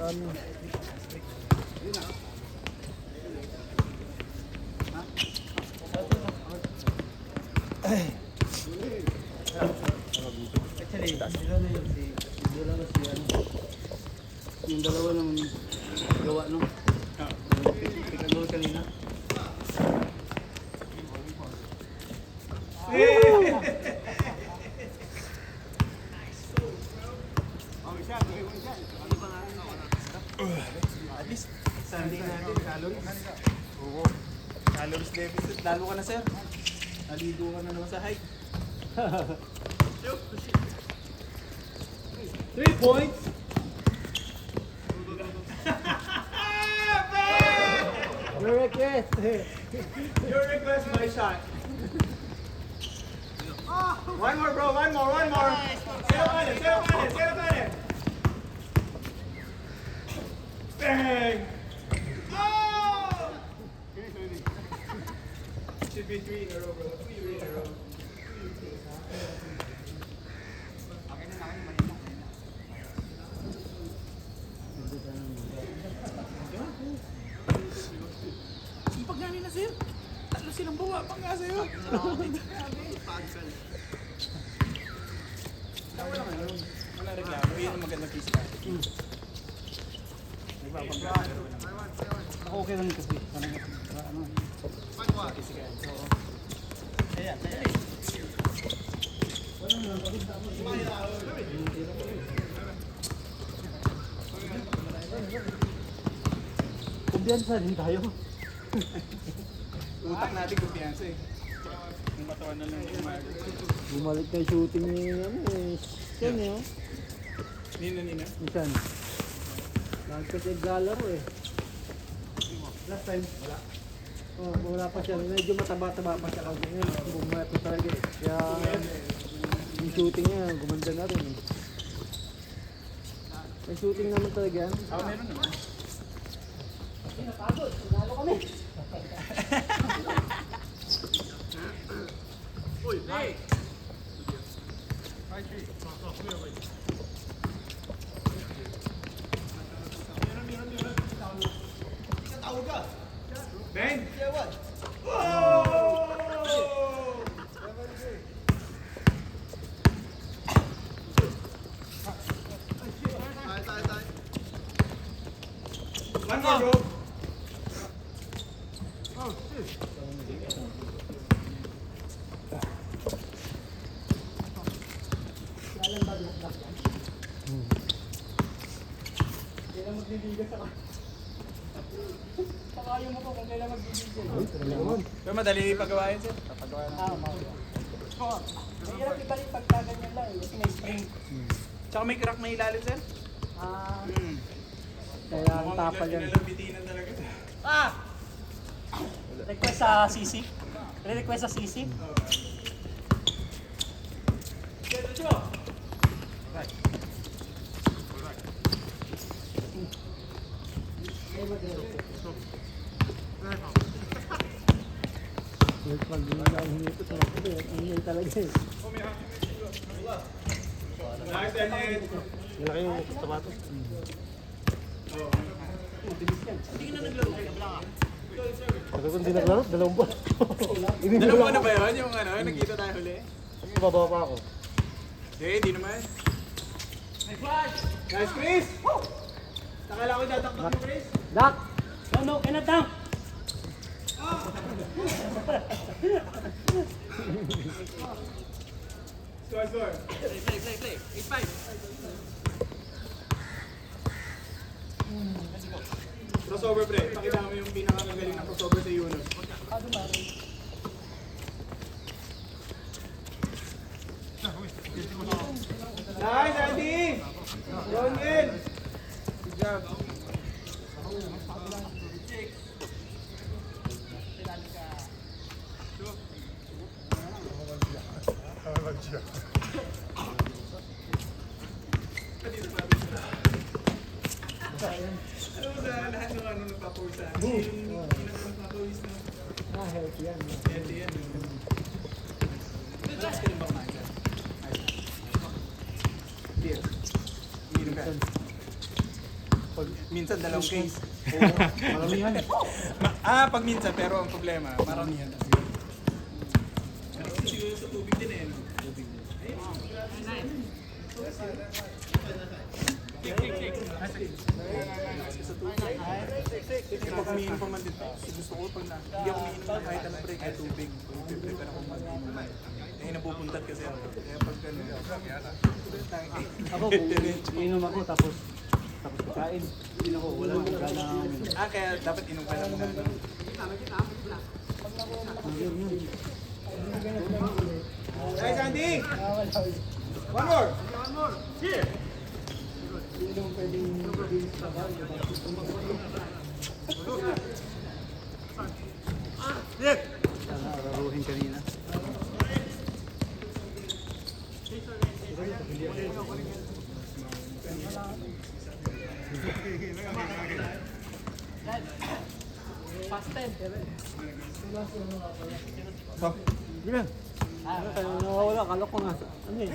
Yung dalawa ng gawa nung pikagol kanina. At least, Sunday natin, calories. Oo. Calories deficit. Lalo ka na, sir. Naligo ka na naman sa hike. 3 points! Your request! Your request, my shot. One more, bro. One more. Zero kanan. Bang! Oh! Should be 3 in a row, bro. 3 in a row. Pag gani na, sir. Tatlo silang bawa pang nga sa'yo. Wala reklamo. Yun ang magandang physical. Ako okay lang kasi. Ano? Ayan. Kumbiyansa din tayo. Utak natin kumpiyansa eh. Yung katawan na lang umaga. Bumalik na yung shooting ni Sen eh. Nina. Minsan. Nagkataglalaro eh. Last time, wala. Oh, wala pa siya. Medyo mataba-taba pa siya kasi ngayon. Bumaya pa talaga eh. Kaya yung shooting niya, gumanda na rin eh. May shooting naman talaga yan. Meron naman. Napagod, sinalo kami. Uy, hey! Ben! One more, bro. Kailan magbibigay sa pakayo mo ko kung kailan magbibigay. Pero madali pagawain, sir. Papagawa na. Mahirap ibalik pagka ganyan lang eh, kasi may spring. Tsaka may crack may ilalim, sir. Kaya ang tapal yan. Inalambitinan talaga. Request sa CC? Request sa CC? Pag hinipot na ako eh, ang hingay talaga eh. Malaki yung sapatos. Hindi ka na naglaro. Kasi kung di naglaro, dalawang buwan. Dalawa na ba yun? Yung ano, nagkita tayo huli? Bababa pa ako. Hindi naman. Nice, Chris! Nakala ko tataktak mo, Chris. Dak! No, cannot dunk! Score. Play. 8-5. Crossover, pre. Pakita mo yung pinakagaling ng crossover sa Yunus. Nice, Andy! Going in! Good job. Ano ba lahat ng ano nagpapawis sa akin? Yung nagpapawis na. Healthy yan. Healthy yan. Relax ka rin ba kumain ka? Beer. Uminom ka. Pag, minsan dalawang case. Oo, maramihan. Pag minsan, pero ang problema, maramihan. Pero siguro sa tubig din eh. No? Tubig din. Pag umiinom pa man dito, gusto ko pag hindi ako umiinom ng kahit anong break ay tubig. Prepare ako mag-inuman. Eh, napupuntat kasi ako. Kaya pag gano'n, Ako, inom ako tapos kakain. Hindi ako, wala nang gana. kaya dapat inom ka lang na. Guys, Andy! One more! Here! Raruhin kanina. Hindi na. Nawawala, kala ko nga. Ano eh?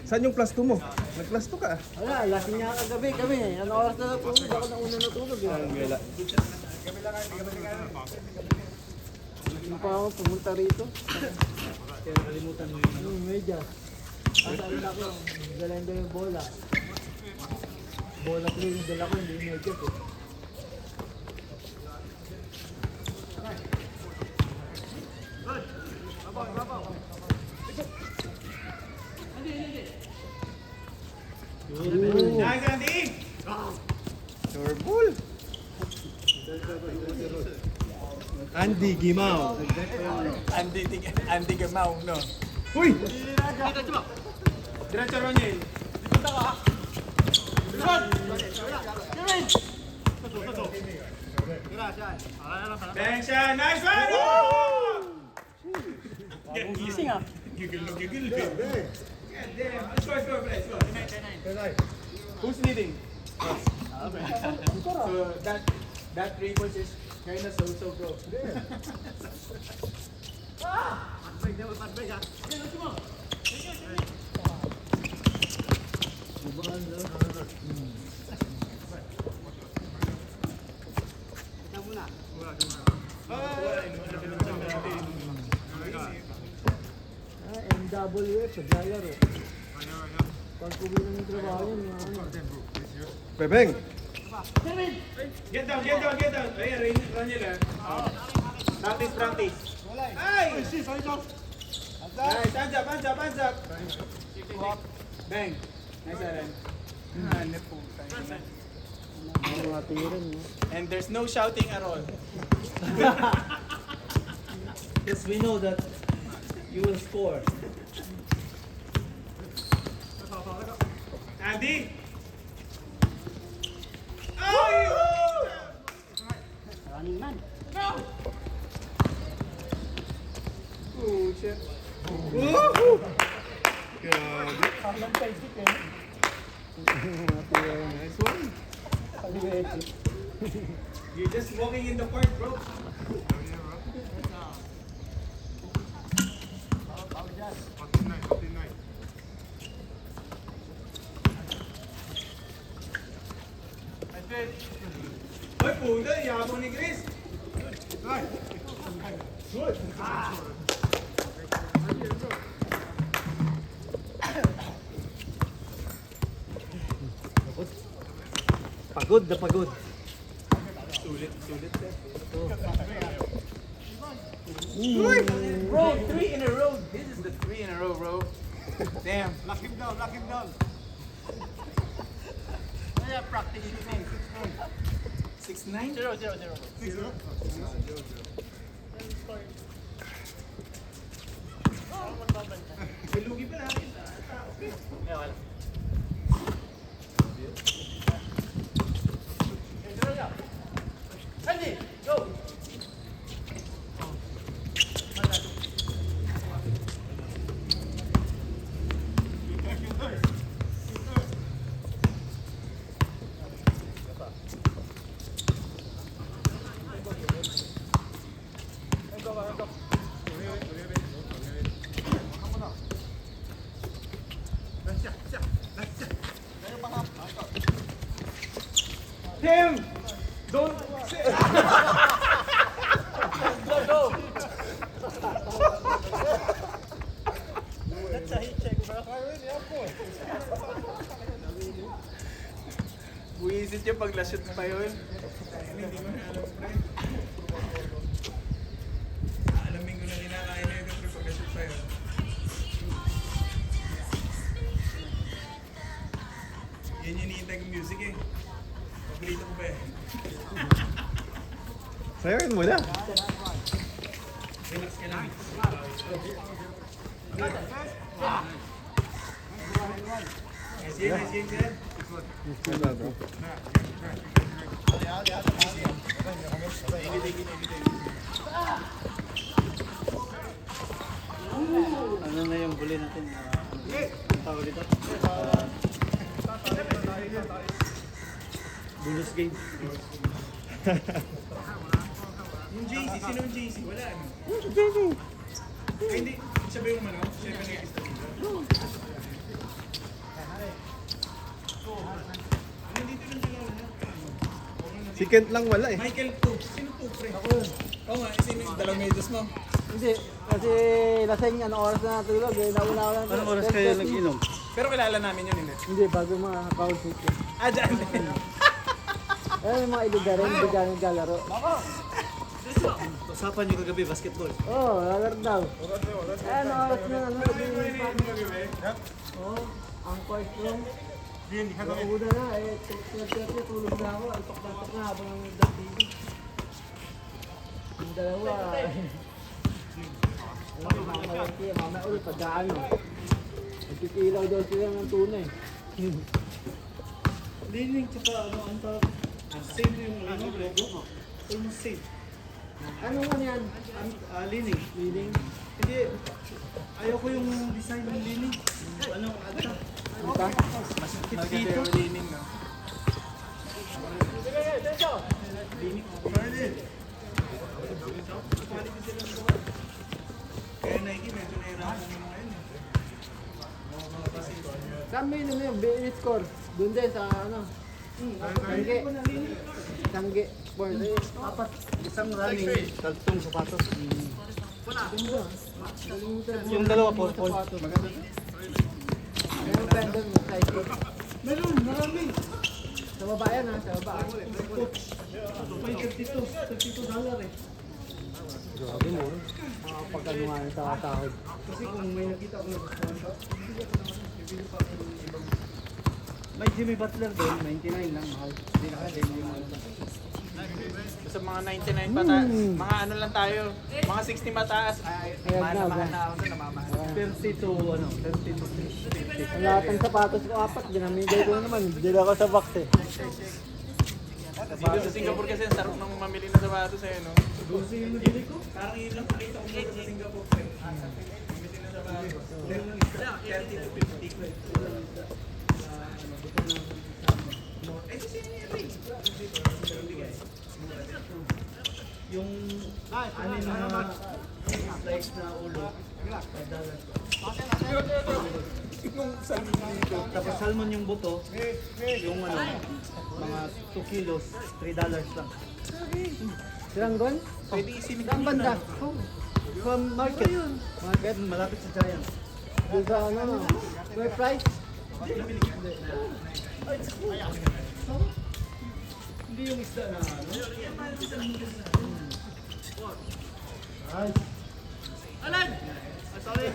Saan yung plus 2 mo? Nag-plus 2 ka? Wala, lasing niya kagabi kami. Ano oras na natulog? Ako na una natulog. Wala. Hindi pa ako pumunta rito. Kaya nakalimutan mo yung medya. Sabi na ko, dalahin ko yung bola. Bola ko yung dala ko, hindi yung medya ko. Nice, Andy! Your ball! Andy Gimao. Andy Gamao, no? Uy! Diretso Roniel. Bang siya! Nice one! Gising ah. Gigil na gigil. Score, play, score. Who's leading? So that 3 points is kind of so bro. MWF, naglalaro. Pag kubi ng trabaho yun, mga ano. Bebeng! Get down. Ayun, Roniel ah. Practice. Ay! Nice, hands up. Bang. Nice, Aaron. Hanep po. Mga tiran, no? And there's no shouting at all. Yes, we know that you will score. Andy! Ay! Running man. Oh, shit. Mga tiran. Nice one. You're just walking in the park, bro. Hoy, puta, yabang ni Chris. Pagod na pagod. Sulit, sir. Bro, 3 in a row. This is the 3 in a row, bro. Damn. Lock him down. practice shooting. 6'9"? 0-0-0. Lugi pa natin. Okay. Wala. Andy, go! Siya. Tim! Don't... That's a hit check, bro. Buisit yung pag la-shoot pa yun. Hindi mo na alam, pre. Alamin ko na kinakain na yun, pre, pag la-shoot pa yun. Yan yung hinihintay kong music eh. Paborito ko pa eh. Sayarin mo na. Relax ka lang. Nice game, sir. Wala bro. Ano na yung huli natin? Ang tawag dito? Bonus game. Yung JC, sino yung JC? Wala ano? Ay, hindi. Siya ba yung ano? Siya ba yung establishment? Nandito lang dalawa na. Si Kent lang wala eh. Michael 2. Sino 2, pre? Ako yun. Oo nga, sino yung dalawang medyas mo? Hindi, kasi lasing anong oras na natulog eh. Nauna ko lang. Anong oras kayo nag-inom? Pero kilala namin yun, hindi? Hindi, bago mga account sheet. Ah, dyan. Ayun, yung mga iliga rin, hindi ka naglalaro. Usapan nyo kagabi, basketball. Oo, oh, lalaro daw. Ayun, oras na, ano, Oo, ang court room. Una na, eh, tulog na ako, alpak-alpak na habang nagdagdigi. Yung dalawa, mamaya ulit, pagkaano. Nagpipilaw daw sila ng tunay. Lining, tsaka ano, ang tawag. Same yung ano, logo. Same. Anong ano yan? Lining. Feeling? Hindi, ayoko yung design ng lining. Ano, ata. Ano ka? Masakit dito. Lining, no? Kaya Nike, medyo nahirapan mo ngayon eh. Saan mo yun yun? BNS score? Doon din sa ano? Tangge. Tangge. Sport. Apat. Isang running, tatlong sapatos. Yung dalawa po, Maganda. Meron pendant mo sa ito. Meron, marami. Sa baba yan ha, sa baba. May $32 eh. Grabe mo. Makapagkano nga yung takahod. Kasi kung may nakita ko na gustuhan ka, bibili pa ako ng ibang. May Jimmy Butler doon, 99 lang, mahal. Hindi na din yung ano. Basta mga 99 pataas, mga ano lang tayo, mga 60 mataas, ay, mahal na mahal na ako na namamahal. 30 to ano, 30 to 50. Ang lahat ng sapatos ko apat, ginamigay ko na naman. Dila ko sa box eh. Dito sa Singapore kasi ang sarap ng mamili ng sapatos eh, no? Gusto yung nabili ko? Parang yun lang pakita ko dito sa Singapore. Mamili ng sapatos. 30 to 50. Eh, kasi yun Yung ano na slice na ulo, Nung salmon dito. tapos salmon yung buto, yung ano, mga 2 kilos, $3 lang. Siranggon? Pwede isimit Saan banda? From market. Market? Malapit sa Giant. Doon sa ano? Square price? Hindi yung isda na ano. Ay. Alan! Sorry.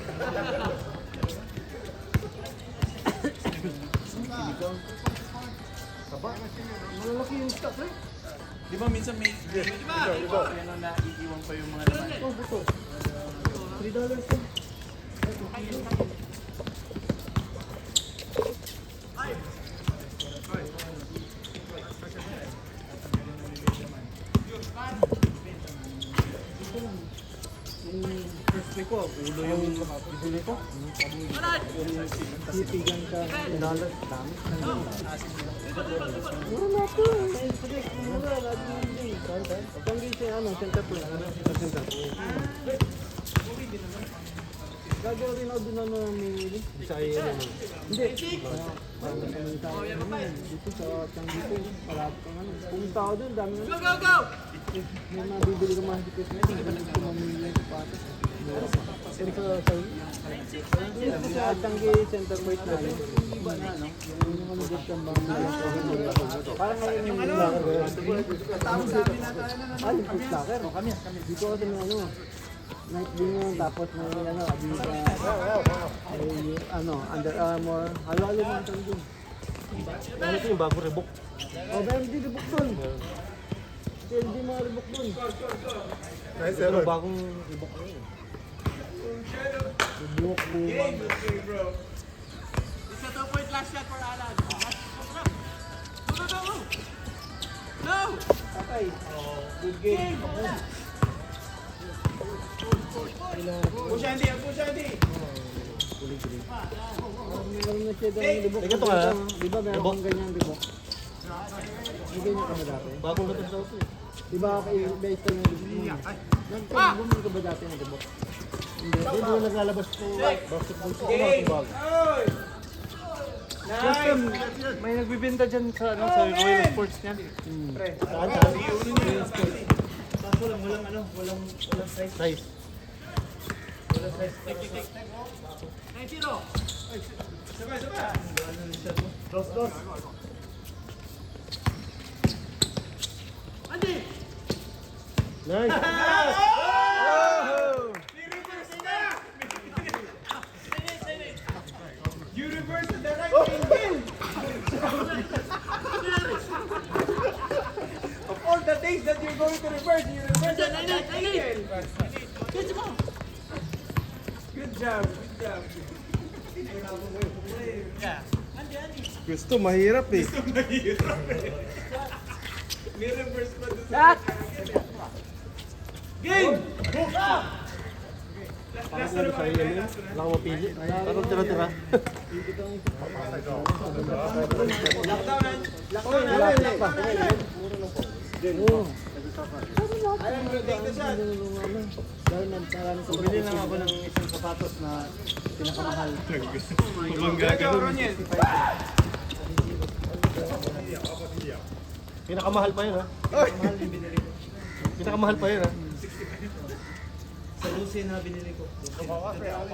Kaba? Malalaki yung stock eh. Di ba minsan may ano na iiwan pa yung mga laman? Oh, buto. $3 lang. First week ko, ulo yung bibili ko. Titigan ka. $1. Dami. Mura na ito. Mura. Lagi hindi. Pag gising ano, center pool. Center pool. Gagawin rin ako doon ano namimili. Sa iyo ano. Hindi. Parang kami tayo. Dito sa Changi ko. Malapit kang ano. Pumunta ako doon, dami na. Go! May mabibili ka mga higit na yun. Hindi ko mamili yung sapatos. Pero sa dito sa Changi Center Point na yun. Iba na, no? Yung ano dito ang mga parang ngayon yung locker. Ah, yung foot locker. Dito kasi may ano. Night din yun, tapos may ano, Adidas, may ano, Under Armour, halo-halo mga ito din. Ano ito yung bago Reebok? O, meron din ribok dun. Hindi mga ribok dun. Nice, pero bagong Reebok na yun. Ribok, Bumang. It's a 2-point last shot for Alan. Go! Okay, good game. Push Andy! Push Andy! Meron na siya ng ribok. Teka, ito nga. Di ba meron kang ganyan ribok? May ganyan ka ba dati? Bagong lutos daw ito eh. Di ba base ka ng ribok mo? Nagkabumili ka ba dati ng ribok? Hindi. Hindi mo naglalabas po basketball ko. Mga bag. Nice! May nagbibenta dyan sa, ano, sa Royal Sports niyan. Saan saan? Kaso lang, walang size. Nice. Dos. Nice. You reverse the right angle! Of all the things that you're going to reverse, you reverse the right angle! Good job, good job. Gusto, mahirap eh. May reverse pa doon sa game! Parang ano sa iyo yun? Wala akong mapili. Parang tira-tira. Bumili lang ako ng isang sapatos na pinakamahal. Ibang gagawin. Pinakamahal pa yun ha? Mahal yung binili ko. Pinakamahal pa yun ha? Sa Lucy na binili ko.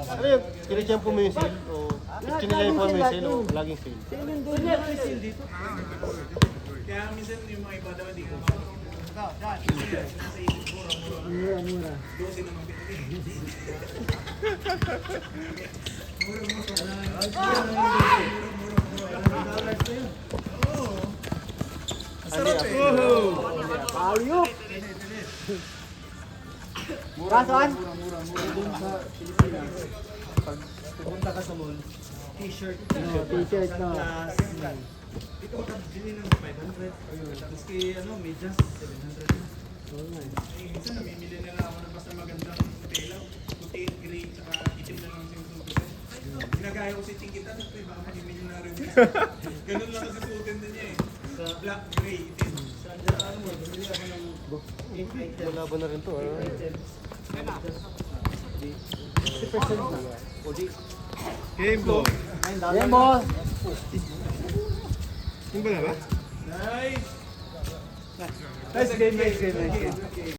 Ano yun? Kinachempo mo yung sale? O kinachempo mo yung sale? O laging sale? May sale dito. Kaya minsan yung mga iba daw hindi ko Mura. Ayok! Kasan? Doon sa Pilipinas, pag pupunta ka sa mall, t-shirt, T-shirt na. plus, dito ka bili ng 500. Tapos kay medyas, 700 na. minsan namimili na lang ako ng basta magandang tela. Puti, gray, tsaka itim na lang yung suotin. Ginagaya ko si Chingkita, tapos baka mamimili na rin. Ganun lang kasi suotin na niya eh. Black, gray, itim. Sa ano mo, bumili ako ng 8 items. Malaban na rin to. 8 items. 50% na. Game ball. Yan mo! Yung ba na ba? Nice! Nice game.